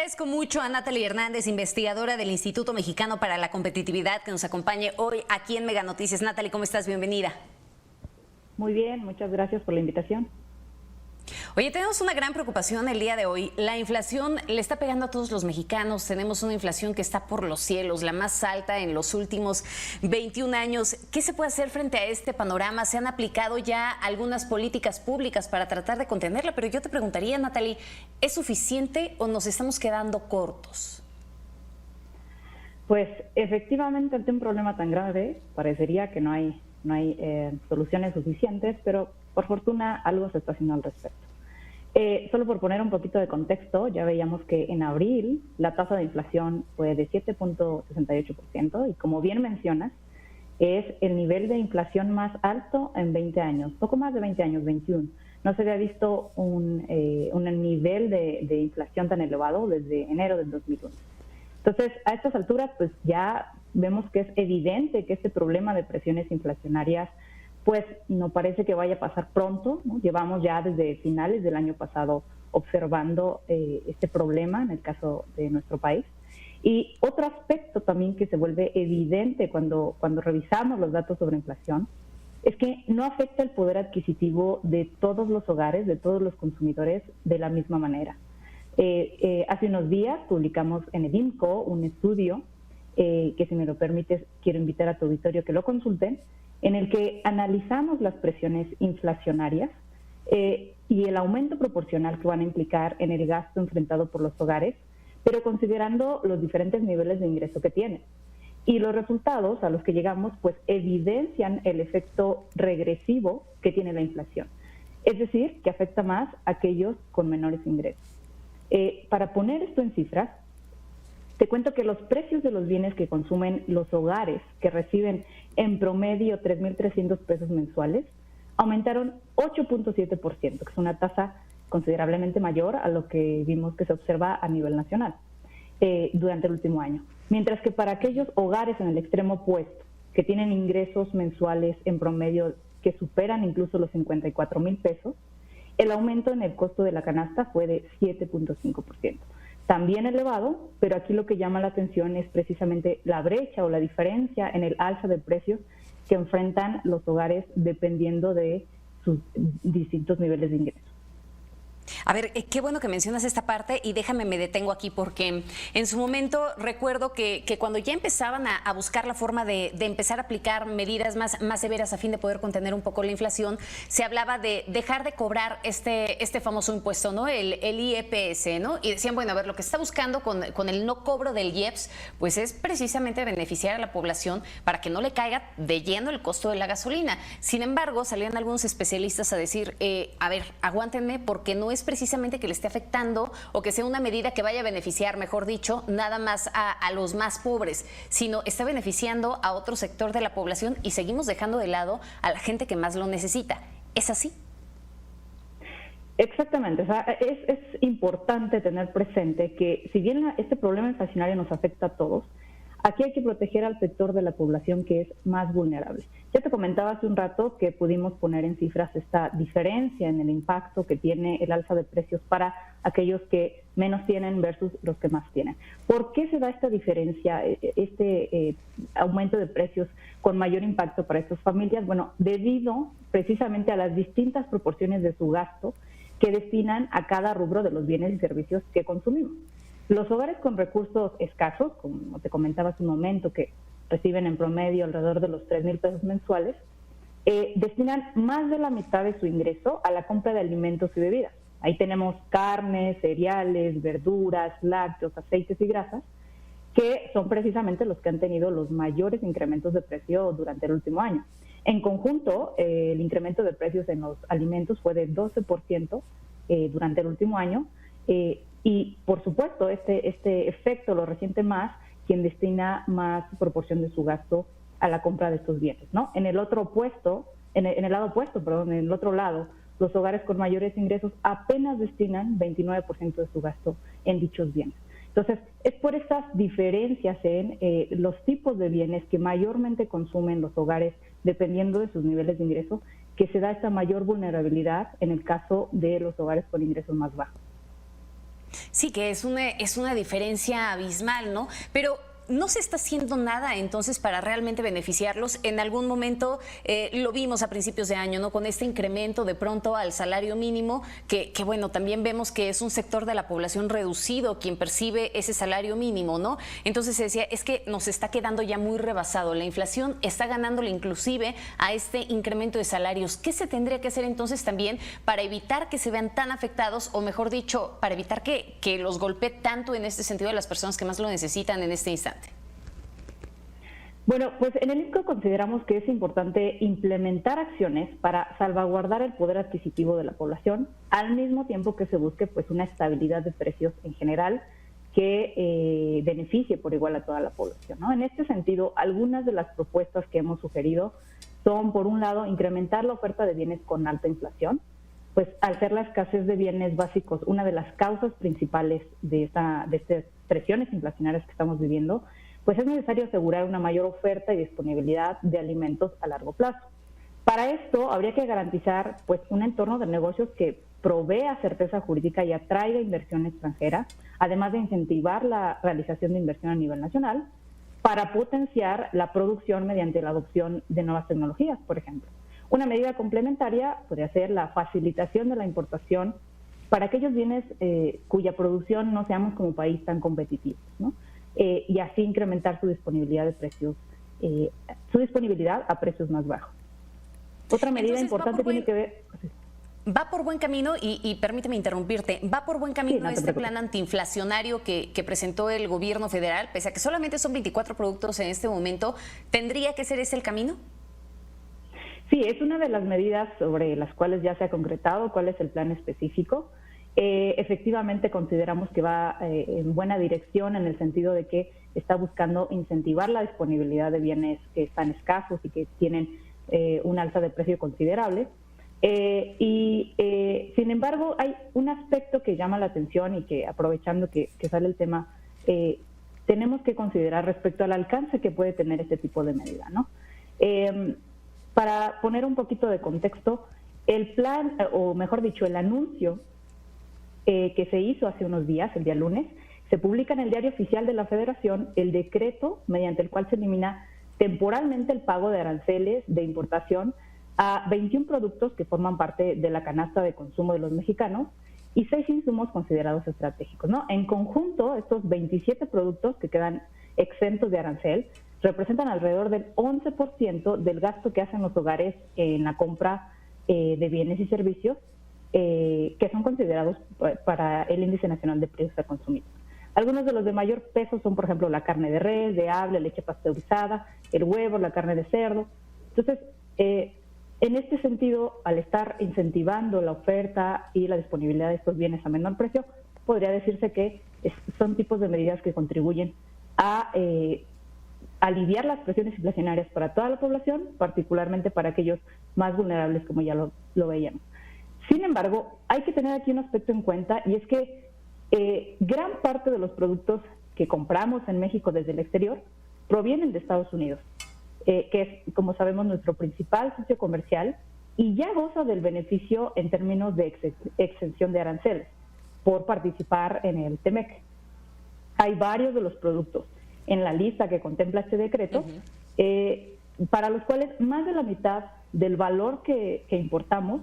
agradezco mucho a Natalie Hernández, investigadora del Instituto Mexicano para la Competitividad, que nos acompañe hoy aquí en Mega Noticias. Natalie, ¿cómo estás? Bienvenida. Muy bien, muchas gracias por la invitación. Oye, tenemos una gran preocupación el día de hoy. La inflación le está pegando a todos los mexicanos. Tenemos una inflación que está por los cielos, la más alta en los últimos 21 años. ¿Qué se puede hacer frente a este panorama? Se han aplicado ya algunas políticas públicas para tratar de contenerla, pero yo te preguntaría, Natalie, ¿es suficiente o nos estamos quedando cortos? Pues efectivamente, ante un problema tan grave, parecería que no hay soluciones suficientes, pero por fortuna algo se está haciendo al respecto. Solo por poner un poquito de contexto, ya veíamos que en abril la tasa de inflación fue de 7.68% y como bien mencionas, es el nivel de inflación más alto en 20 años, poco más de 20 años, 21. No se había visto un nivel de inflación tan elevado desde enero del 2001. Entonces, a estas alturas, pues ya vemos que es evidente que este problema de presiones inflacionarias pues no parece que vaya a pasar pronto, ¿no? Llevamos ya desde finales del año pasado observando este problema en el caso de nuestro país. Y otro aspecto también que se vuelve evidente cuando revisamos los datos sobre inflación es que no afecta el poder adquisitivo de todos los hogares, de todos los consumidores de la misma manera. Hace unos días publicamos en el INCO un estudio que, si me lo permites, quiero invitar a tu auditorio que lo consulten, en el que analizamos las presiones inflacionarias y el aumento proporcional que van a implicar en el gasto enfrentado por los hogares, pero considerando los diferentes niveles de ingreso que tienen. Y los resultados a los que llegamos pues evidencian el efecto regresivo que tiene la inflación, es decir, que afecta más a aquellos con menores ingresos. Para poner esto en cifras, te cuento que los precios de los bienes que consumen los hogares que reciben en promedio 3.300 pesos mensuales aumentaron 8.7%, que es una tasa considerablemente mayor a lo que vimos que se observa a nivel nacional durante el último año. Mientras que para aquellos hogares en el extremo opuesto, que tienen ingresos mensuales en promedio que superan incluso los 54,000 pesos, el aumento en el costo de la canasta fue de 7.5%. También elevado, pero aquí lo que llama la atención es precisamente la brecha o la diferencia en el alza de precios que enfrentan los hogares dependiendo de sus distintos niveles de ingresos. A ver, qué bueno que mencionas esta parte y déjame, me detengo aquí porque en su momento recuerdo que cuando ya empezaban a buscar la forma de empezar a aplicar medidas más severas a fin de poder contener un poco la inflación, se hablaba de dejar de cobrar este famoso impuesto, ¿no? El IEPS, ¿no? Y decían, bueno, a ver, lo que está buscando con el no cobro del IEPS, pues es precisamente beneficiar a la población para que no le caiga de lleno el costo de la gasolina. Sin embargo, salían algunos especialistas a decir, a ver, aguántenme porque no es precisamente que le esté afectando o que sea una medida que vaya a beneficiar, mejor dicho, nada más a los más pobres, sino está beneficiando a otro sector de la población y seguimos dejando de lado a la gente que más lo necesita. ¿Es así? Exactamente, o sea, es importante tener presente que si bien este problema inflacionario nos afecta a todos, aquí hay que proteger al sector de la población que es más vulnerable. Ya te comentaba hace un rato que pudimos poner en cifras esta diferencia en el impacto que tiene el alza de precios para aquellos que menos tienen versus los que más tienen. ¿Por qué se da esta diferencia, este aumento de precios con mayor impacto para estas familias? Bueno, debido precisamente a las distintas proporciones de su gasto que destinan a cada rubro de los bienes y servicios que consumimos. Los hogares con recursos escasos, como te comentaba hace un momento, que reciben en promedio alrededor de los 3,000 pesos mensuales, destinan más de la mitad de su ingreso a la compra de alimentos y bebidas. Ahí tenemos carnes, cereales, verduras, lácteos, aceites y grasas, que son precisamente los que han tenido los mayores incrementos de precio durante el último año. En conjunto, el incremento de precios en los alimentos fue de 12% durante el último año, y, por supuesto, este efecto lo resiente más quien destina más proporción de su gasto a la compra de estos bienes, ¿no? En el otro lado, los hogares con mayores ingresos apenas destinan 29% de su gasto en dichos bienes. Entonces, es por estas diferencias en los tipos de bienes que mayormente consumen los hogares dependiendo de sus niveles de ingreso que se da esta mayor vulnerabilidad en el caso de los hogares con ingresos más bajos. Sí, que es una diferencia abismal, ¿no? Pero no se está haciendo nada entonces para realmente beneficiarlos. En algún momento lo vimos a principios de año, ¿no? Con este incremento de pronto al salario mínimo, que bueno, también vemos que es un sector de la población reducido quien percibe ese salario mínimo, ¿no? Entonces se decía, es que nos está quedando ya muy rebasado. La inflación está ganándole inclusive a este incremento de salarios. ¿Qué se tendría que hacer entonces también para evitar que se vean tan afectados, o mejor dicho, para evitar que los golpee tanto en este sentido a las personas que más lo necesitan en este instante? Bueno, pues en el INCO consideramos que es importante implementar acciones para salvaguardar el poder adquisitivo de la población, al mismo tiempo que se busque pues una estabilidad de precios en general que beneficie por igual a toda la población, ¿no? En este sentido, algunas de las propuestas que hemos sugerido son, por un lado, incrementar la oferta de bienes con alta inflación, pues al ser la escasez de bienes básicos una de las causas principales de estas presiones inflacionarias que estamos viviendo, pues es necesario asegurar una mayor oferta y disponibilidad de alimentos a largo plazo. Para esto habría que garantizar pues un entorno de negocios que provea certeza jurídica y atraiga inversión extranjera, además de incentivar la realización de inversión a nivel nacional para potenciar la producción mediante la adopción de nuevas tecnologías, por ejemplo. Una medida complementaria podría ser la facilitación de la importación para aquellos bienes cuya producción no seamos como país tan competitivos, ¿no? Y así incrementar su disponibilidad de precios, su disponibilidad a precios más bajos. Otra medida importante tiene que ver... Va por buen camino, y permíteme interrumpirte, va por buen camino este plan antiinflacionario que presentó el gobierno federal, pese a que solamente son 24 productos en este momento. ¿Tendría que ser ese el camino? Sí, es una de las medidas sobre las cuales ya se ha concretado cuál es el plan específico. Efectivamente consideramos que va en buena dirección, en el sentido de que está buscando incentivar la disponibilidad de bienes que están escasos y que tienen un alza de precio considerable. Sin embargo, hay un aspecto que llama la atención y que, aprovechando que sale el tema, tenemos que considerar respecto al alcance que puede tener este tipo de medida, ¿no? Para poner un poquito de contexto, el plan, o mejor dicho, el anuncio que se hizo hace unos días, el día lunes, se publica en el Diario Oficial de la Federación el decreto mediante el cual se elimina temporalmente el pago de aranceles de importación a 21 productos que forman parte de la canasta de consumo de los mexicanos y 6 insumos considerados estratégicos, ¿no? En conjunto, estos 27 productos que quedan exentos de arancel representan alrededor del 11% del gasto que hacen los hogares en la compra de bienes y servicios que son considerados para el Índice Nacional de Precios a Consumir. Algunos de los de mayor peso son, por ejemplo, la carne de res, de ave, leche pasteurizada, el huevo, la carne de cerdo. Entonces, en este sentido, al estar incentivando la oferta y la disponibilidad de estos bienes a menor precio, podría decirse que son tipos de medidas que contribuyen a aliviar las presiones inflacionarias para toda la población, particularmente para aquellos más vulnerables, como ya lo veíamos. Sin embargo, hay que tener aquí un aspecto en cuenta, y es que gran parte de los productos que compramos en México desde el exterior provienen de Estados Unidos, que es, como sabemos, nuestro principal socio comercial y ya goza del beneficio en términos de exención de aranceles por participar en el TEMEC. Hay varios de los productos en la lista que contempla este decreto, para los cuales más de la mitad del valor que importamos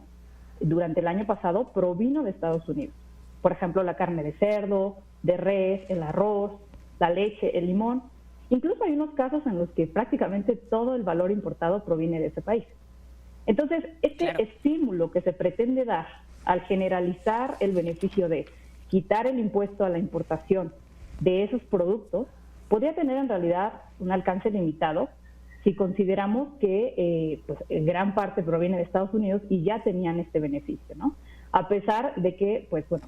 durante el año pasado provino de Estados Unidos. Por ejemplo, la carne de cerdo, de res, el arroz, la leche, el limón. Incluso hay unos casos en los que prácticamente todo el valor importado proviene de ese país. Entonces, este estímulo que se pretende dar al generalizar el beneficio de quitar el impuesto a la importación de esos productos podría tener en realidad un alcance limitado si consideramos que pues, en gran parte proviene de Estados Unidos y ya tenían este beneficio, ¿no? A pesar de que, pues bueno,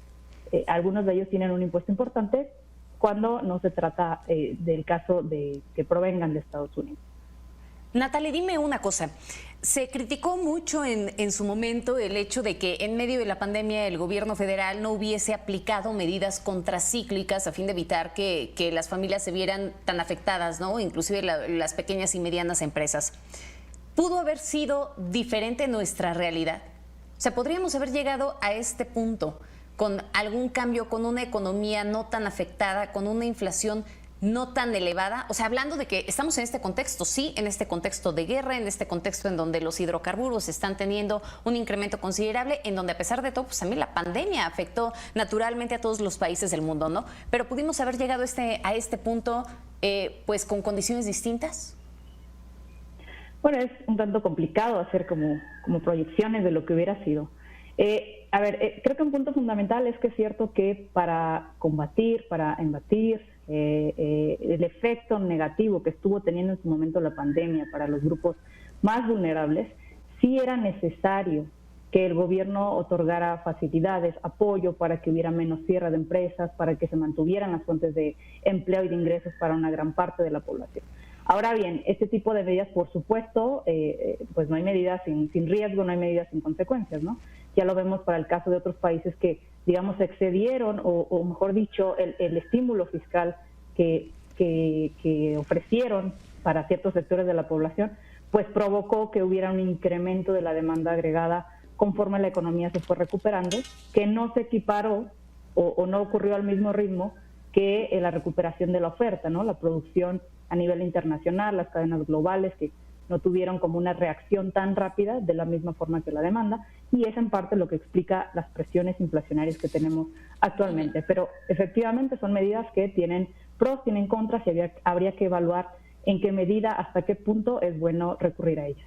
algunos de ellos tienen un impuesto importante cuando no se trata del caso de que provengan de Estados Unidos. Natalie, dime una cosa. Se criticó mucho en su momento el hecho de que en medio de la pandemia el gobierno federal no hubiese aplicado medidas contracíclicas a fin de evitar que las familias se vieran tan afectadas, ¿no? Inclusive las pequeñas y medianas empresas. ¿Pudo haber sido diferente nuestra realidad? O sea, podríamos haber llegado a este punto con algún cambio, con una economía no tan afectada, con una inflación no tan elevada? O sea, hablando de que estamos en este contexto, sí, en este contexto de guerra, en este contexto en donde los hidrocarburos están teniendo un incremento considerable, en donde a pesar de todo, pues también la pandemia afectó naturalmente a todos los países del mundo, ¿no? Pero pudimos haber llegado a este punto pues con condiciones distintas. Bueno, es un tanto complicado hacer como proyecciones de lo que hubiera sido. Creo que un punto fundamental es que es cierto que para combatir, para embatir el efecto negativo que estuvo teniendo en su momento la pandemia para los grupos más vulnerables, sí era necesario que el gobierno otorgara facilidades, apoyo para que hubiera menos cierre de empresas, para que se mantuvieran las fuentes de empleo y de ingresos para una gran parte de la población. Ahora bien, este tipo de medidas, por supuesto, pues no hay medidas sin riesgo, no hay medidas sin consecuencias, ¿no? Ya lo vemos para el caso de otros países que, digamos, excedieron, o mejor dicho, el estímulo fiscal que ofrecieron para ciertos sectores de la población, pues provocó que hubiera un incremento de la demanda agregada conforme la economía se fue recuperando, que no se equiparó o no ocurrió al mismo ritmo que la recuperación de la oferta, ¿no? La producción a nivel internacional, las cadenas globales que no tuvieron como una reacción tan rápida de la misma forma que la demanda, y es en parte lo que explica las presiones inflacionarias que tenemos actualmente. Pero efectivamente son medidas que tienen pros, tienen contras, y habría que evaluar en qué medida, hasta qué punto es bueno recurrir a ellas.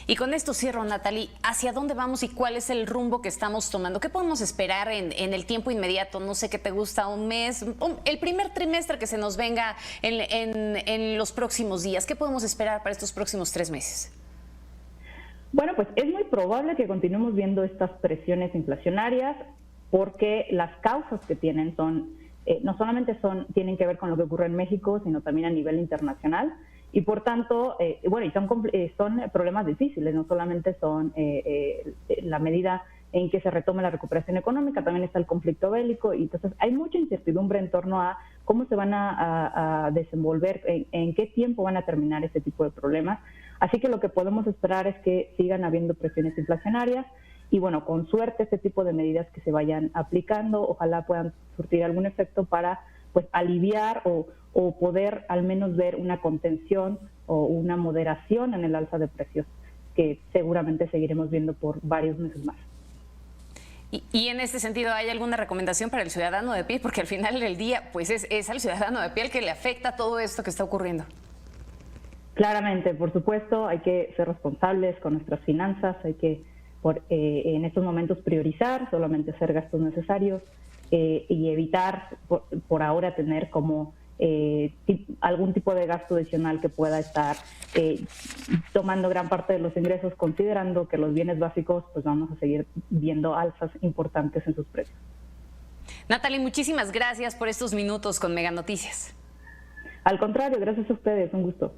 Y con esto cierro, Natalie, ¿hacia dónde vamos y cuál es el rumbo que estamos tomando? ¿Qué podemos esperar en el tiempo inmediato? No sé qué te gusta, un mes, el primer trimestre que se nos venga en los próximos días. ¿Qué podemos esperar para estos próximos 3 meses? Bueno, pues es muy probable que continuemos viendo estas presiones inflacionarias, porque las causas que tienen no solamente tienen que ver con lo que ocurre en México, sino también a nivel internacional. Y por tanto, son problemas difíciles, no solamente son la medida en que se retome la recuperación económica, también está el conflicto bélico, y entonces hay mucha incertidumbre en torno a cómo se van a desenvolver, en qué tiempo van a terminar este tipo de problemas. Así que lo que podemos esperar es que sigan habiendo presiones inflacionarias, y bueno, con suerte este tipo de medidas que se vayan aplicando, ojalá puedan surtir algún efecto para pues aliviar o poder al menos ver una contención o una moderación en el alza de precios, que seguramente seguiremos viendo por varios meses más. Y en este sentido, ¿hay alguna recomendación para el ciudadano de pie? Porque al final del día, pues es al ciudadano de pie el que le afecta todo esto que está ocurriendo. Claramente, por supuesto, hay que ser responsables con nuestras finanzas, hay que en estos momentos priorizar, solamente hacer gastos necesarios, y evitar por ahora tener como algún tipo de gasto adicional que pueda estar tomando gran parte de los ingresos, considerando que los bienes básicos pues vamos a seguir viendo alzas importantes en sus precios. Natalie, muchísimas gracias por estos minutos con Mega Noticias. Al contrario, gracias a ustedes, un gusto.